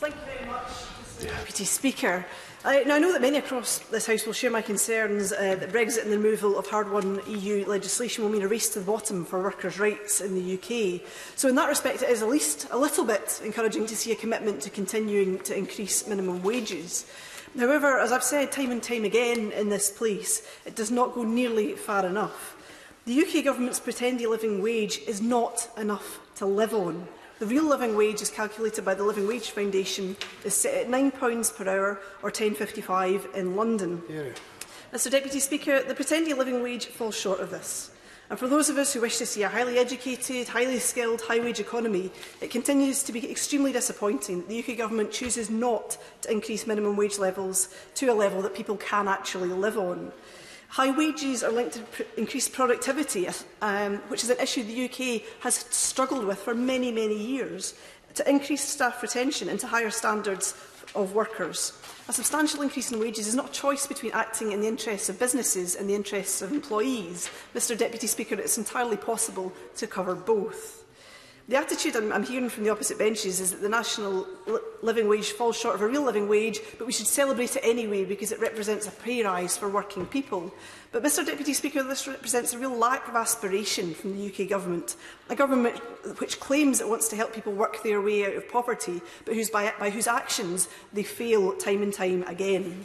Thank you very much, Mr Deputy Speaker. Now, I know that many across this House will share my concerns that Brexit and the removal of hard-won EU legislation will mean a race to the bottom for workers' rights in the UK. So in that respect, it is at least a little bit encouraging to see a commitment to continuing to increase minimum wages. However, as I've said time and time again in this place, it does not go nearly far enough. The UK Government's pretendy living wage is not enough to live on. The real living wage, as calculated by the Living Wage Foundation, is set at £9 per hour or £10.55 in London. Mr Deputy Speaker, the pretendy living wage falls short of this. And for those of us who wish to see a highly educated, highly skilled, high-wage economy, it continues to be extremely disappointing that the UK Government chooses not to increase minimum wage levels to a level that people can actually live on. High wages are linked to increased productivity, which is an issue the UK has struggled with for many, many years, to increase staff retention and to higher standards of workers. A substantial increase in wages is not a choice between acting in the interests of businesses and the interests of employees. Mr Deputy Speaker, it's entirely possible to cover both. The attitude I'm hearing from the opposite benches is that the national living wage falls short of a real living wage, but we should celebrate it anyway because it represents a pay rise for working people. But, Mr Deputy Speaker, this represents a real lack of aspiration from the UK Government, a government which claims it wants to help people work their way out of poverty, but by whose actions they fail time and time again.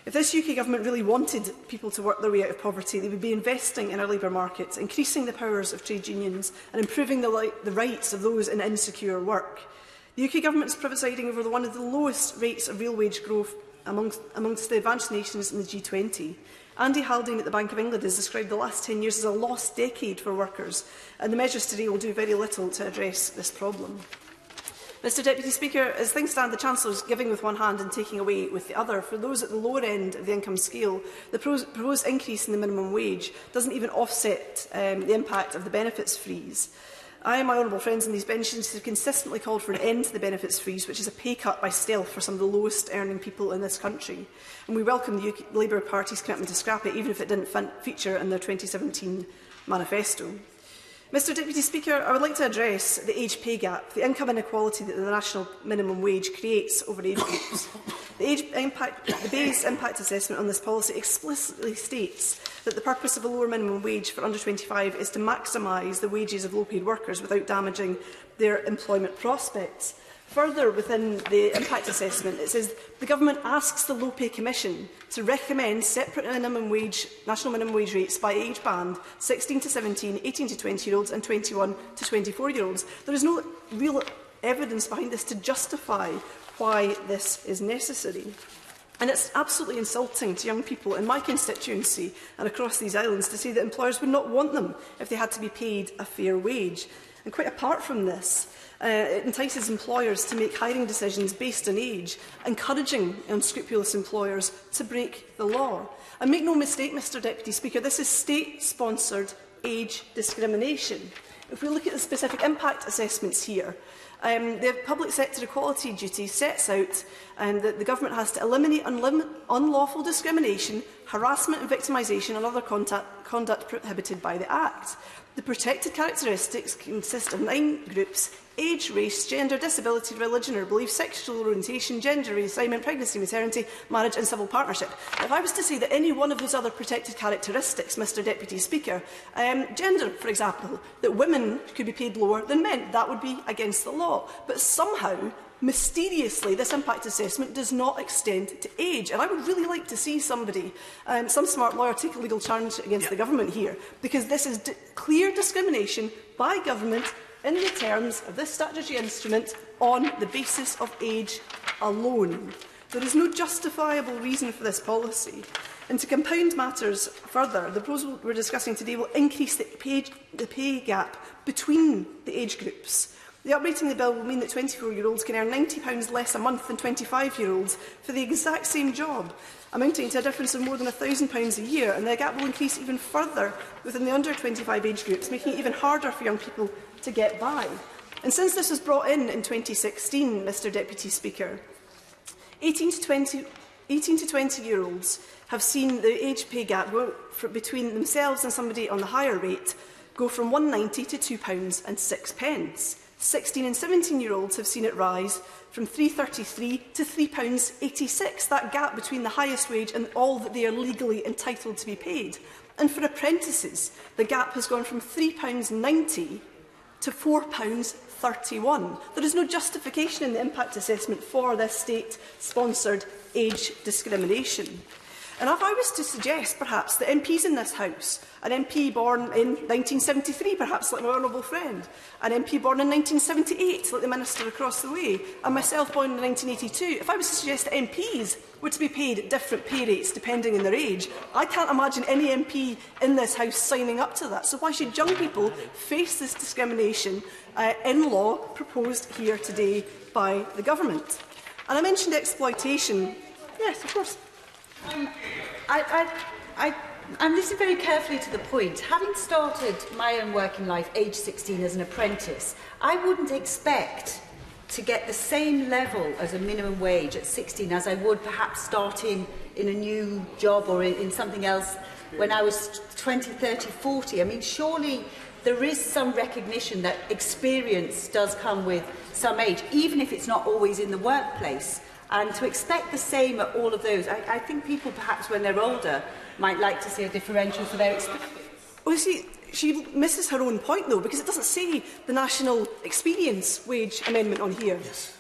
If this UK Government really wanted people to work their way out of poverty, they would be investing in our labour markets, increasing the powers of trade unions and improving the rights of those in insecure work. The UK Government is presiding over one of the lowest rates of real wage growth amongst the advanced nations in the G20. Andy Haldane at the Bank of England has described the last 10 years as a lost decade for workers, and the measures today will do very little to address this problem. Mr Deputy Speaker, as things stand, the Chancellor is giving with one hand and taking away with the other. For those at the lower end of the income scale, the proposed increase in the minimum wage doesn't even offset the impact of the benefits freeze. I and my honourable friends in these benches have consistently called for an end to the benefits freeze, which is a pay cut by stealth for some of the lowest earning people in this country. And we welcome the Labour Party's commitment to scrap it, even if it didn't feature in their 2017 manifesto. Mr Deputy Speaker, I would like to address the age pay gap, the income inequality that the national minimum wage creates over age groups. The base impact assessment on this policy explicitly states that the purpose of a lower minimum wage for under 25 is to maximise the wages of low-paid workers without damaging their employment prospects. Further, within the impact assessment, it says the Government asks the Low Pay Commission to recommend separate national minimum wage rates by age band 16 to 17, 18 to 20-year-olds and 21 to 24-year-olds. There is no real evidence behind this to justify why this is necessary. And it's absolutely insulting to young people in my constituency and across these islands to say that employers would not want them if they had to be paid a fair wage. And quite apart from this, it entices employers to make hiring decisions based on age, encouraging unscrupulous employers to break the law. And make no mistake, Mr Deputy Speaker, this is state-sponsored age discrimination. If we look at the specific impact assessments here, the public sector equality duty sets out that the Government has to eliminate unlawful discrimination, harassment and victimisation and other conduct prohibited by the Act. The protected characteristics consist of 9 groups: age, race, gender, disability, religion or belief, sexual orientation, gender reassignment, pregnancy, maternity, marriage and civil partnership. If I was to say that any one of those other protected characteristics, Mr Deputy Speaker, gender, for example, that women could be paid lower than men, that would be against the law. But somehow, mysteriously, this impact assessment does not extend to age. And I would really like to see somebody, some smart lawyer, take a legal challenge against the Government here, because this is clear discrimination by Government in the terms of this statutory instrument on the basis of age alone. There is no justifiable reason for this policy. And to compound matters further, the proposal we are discussing today will increase the pay gap between the age groups. The uprating of the bill will mean that 24-year-olds can earn £90 less a month than 25-year-olds for the exact same job, amounting to a difference of more than £1,000 a year, and the gap will increase even further within the under-25 age groups, making it even harder for young people to get by. And since this was brought in 2016, Mr Deputy Speaker, 18 to 20-year-olds have seen the age pay gap between themselves and somebody on the higher rate go from £1.90 to £2.06. 16 and 17-year-olds have seen it rise from £3.33 to £3.86, that gap between the highest wage and all that they are legally entitled to be paid. And for apprentices, the gap has gone from £3.90 to £4.31. There is no justification in the impact assessment for this state-sponsored age discrimination. And if I was to suggest, perhaps, that MPs in this House, an MP born in 1973, perhaps like my honourable friend, an MP born in 1978, like the Minister across the way, and myself born in 1982, if I was to suggest that MPs were to be paid different pay rates depending on their age, I can't imagine any MP in this House signing up to that. So why should young people face this discrimination in law proposed here today by the government? And I mentioned exploitation. Yes, of course. I'm listening very carefully to the point. Having started my own working life age 16 as an apprentice, I wouldn't expect to get the same level as a minimum wage at 16 as I would perhaps starting in a new job or in something else when I was 20, 30, 40. I mean, surely there is some recognition that experience does come with some age, even if it's not always in the workplace. And to expect the same at all of those, I think people perhaps when they're older might like to see a differential for their experience. Well, you see, she misses her own point, though, because it doesn't say the National Experience Wage Amendment on here. Yes.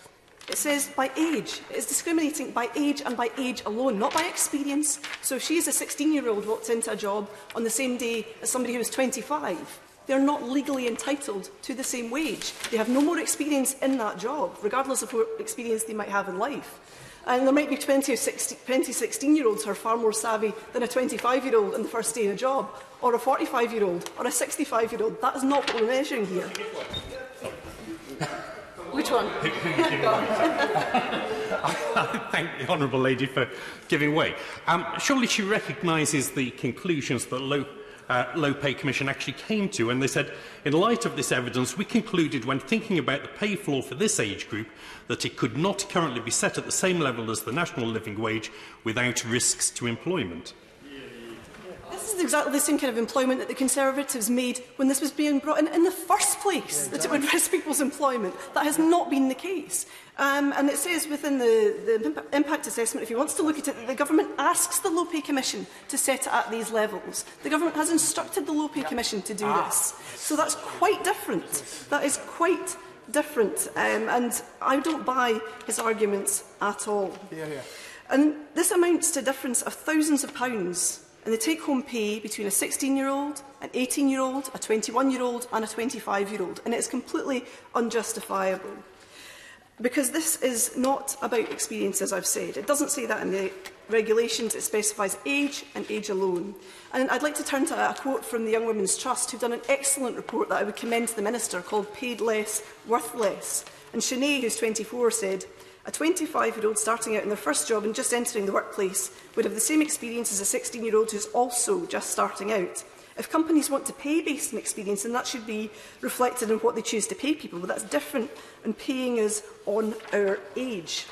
It says by age. It's discriminating by age and by age alone, not by experience. So if she as a 16-year-old walked into a job on the same day as somebody who was 25, they're not legally entitled to the same wage. They have no more experience in that job, regardless of what experience they might have in life. And there might be 20 16-year-olds who are far more savvy than a 25-year-old on the first day in a job, or a 45-year-old, or a 65-year-old. That is not what we're measuring here. Which one? I thank the honourable lady for giving way. Surely she recognises the conclusions that Low Pay Commission actually came to, and they said, in light of this evidence, we concluded when thinking about the pay floor for this age group that it could not currently be set at the same level as the national living wage without risks to employment. This is exactly the same kind of employment that the Conservatives made when this was being brought in the first place, that it would risk people's employment. That has not been the case. And it says within the impact assessment, if he wants to look at it, that the government asks the Low Pay Commission to set it at these levels. The government has instructed the Low Pay Commission to do this. So that's quite different. That is quite different. And I don't buy his arguments at all. And this amounts to a difference of thousands of pounds in the take-home pay between a 16-year-old, an 18-year-old, a 21-year-old and a 25-year-old. And it is completely unjustifiable. Because this is not about experience, as I've said. It doesn't say that in the regulations. It specifies age and age alone. And I'd like to turn to a quote from the Young Women's Trust, who've done an excellent report that I would commend to the Minister, called Paid Less, Worth Less. And Sinead, who's 24, said, a 25-year-old starting out in their first job and just entering the workplace would have the same experience as a 16-year-old who's also just starting out. If companies want to pay based on experience, then that should be reflected in what they choose to pay people, but that's different in paying us on our age.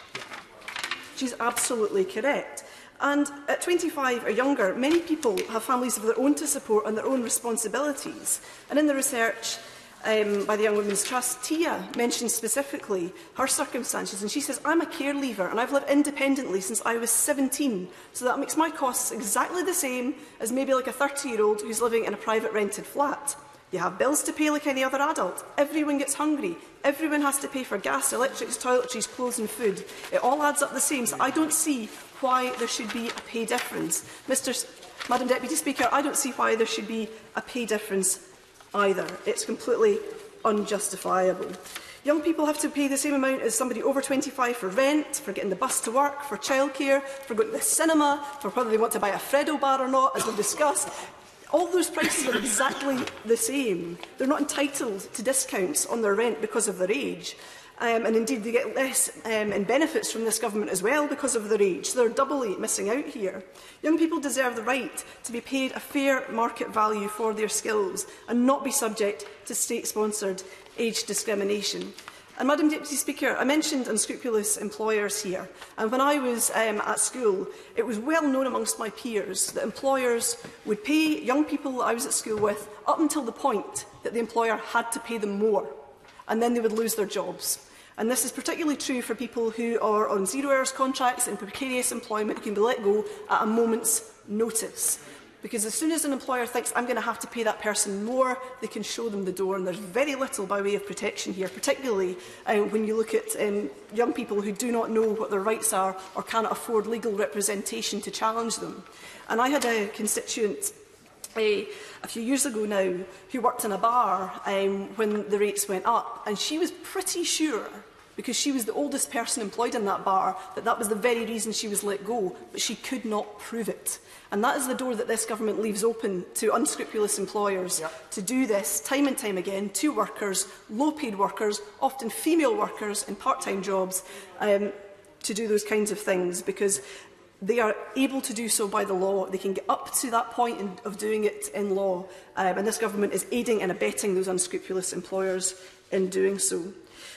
She's absolutely correct. And at 25 or younger, many people have families of their own to support and their own responsibilities. And in the research by the Young Women's Trust, Tia mentioned specifically her circumstances, and she says, I'm a care leaver and I've lived independently since I was 17, so that makes my costs exactly the same as maybe like a 30-year-old who's living in a private rented flat. You have bills to pay like any other adult. Everyone gets hungry. Everyone has to pay for gas, electrics, toiletries, clothes and food. It all adds up the same, so I don't see why there should be a pay difference. Madam Deputy Speaker, I don't see why there should be a pay difference either. It's completely unjustifiable. Young people have to pay the same amount as somebody over 25 for rent, for getting the bus to work, for childcare, for going to the cinema, for whether they want to buy a Freddo bar or not, as we've discussed. All those prices are exactly the same. They're not entitled to discounts on their rent because of their age. And indeed, they get less in benefits from this government as well because of their age. So they're doubly missing out here. Young people deserve the right to be paid a fair market value for their skills and not be subject to state-sponsored age discrimination. And Madam Deputy Speaker, I mentioned unscrupulous employers here. And when I was at school, it was well known amongst my peers that employers would pay young people that I was at school with up until the point that the employer had to pay them more. and then they would lose their jobs. And this is particularly true for people who are on zero-hours contracts in precarious employment who can be let go at a moment's notice. Because as soon as an employer thinks, I'm going to have to pay that person more, they can show them the door, and there's very little by way of protection here, particularly when you look at young people who do not know what their rights are or cannot afford legal representation to challenge them. And I had a constituent a few years ago now who worked in a bar when the rates went up, and she was pretty sure, because she was the oldest person employed in that bar, that that was the very reason she was let go, but she could not prove it. And that is the door that this government leaves open to unscrupulous employers to do this time and time again to workers, low-paid workers, often female workers in part-time jobs, to do those kinds of things, because they are able to do so by the law. They can get up to that point of doing it in law, and this government is aiding and abetting those unscrupulous employers in doing so.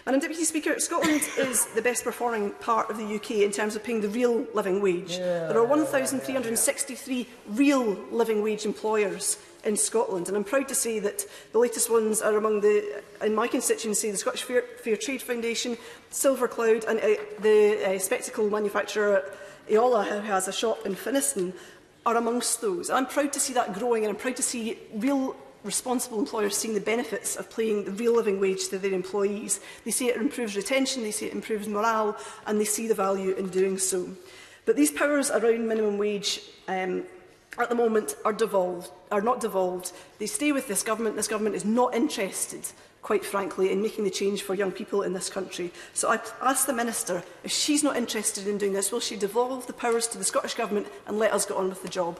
Madam Deputy Speaker, Scotland is the best performing part of the UK in terms of paying the real living wage. There are 1,363 real living wage employers in Scotland, and I'm proud to say that the latest ones are among in my constituency, the Scottish Fair Trade Foundation, Silver Cloud, and the spectacle manufacturer Eola, who has a shop in Finniston, are amongst those. And I'm proud to see that growing, and I'm proud to see real responsible employers seeing the benefits of paying the real living wage to their employees. They see it improves retention, they see it improves morale, and they see the value in doing so. But these powers around minimum wage at the moment are not devolved. They stay with this government. This government is not interested, quite frankly, in making the change for young people in this country. So I ask the Minister, if she's not interested in doing this, will she devolve the powers to the Scottish Government and let us get on with the job?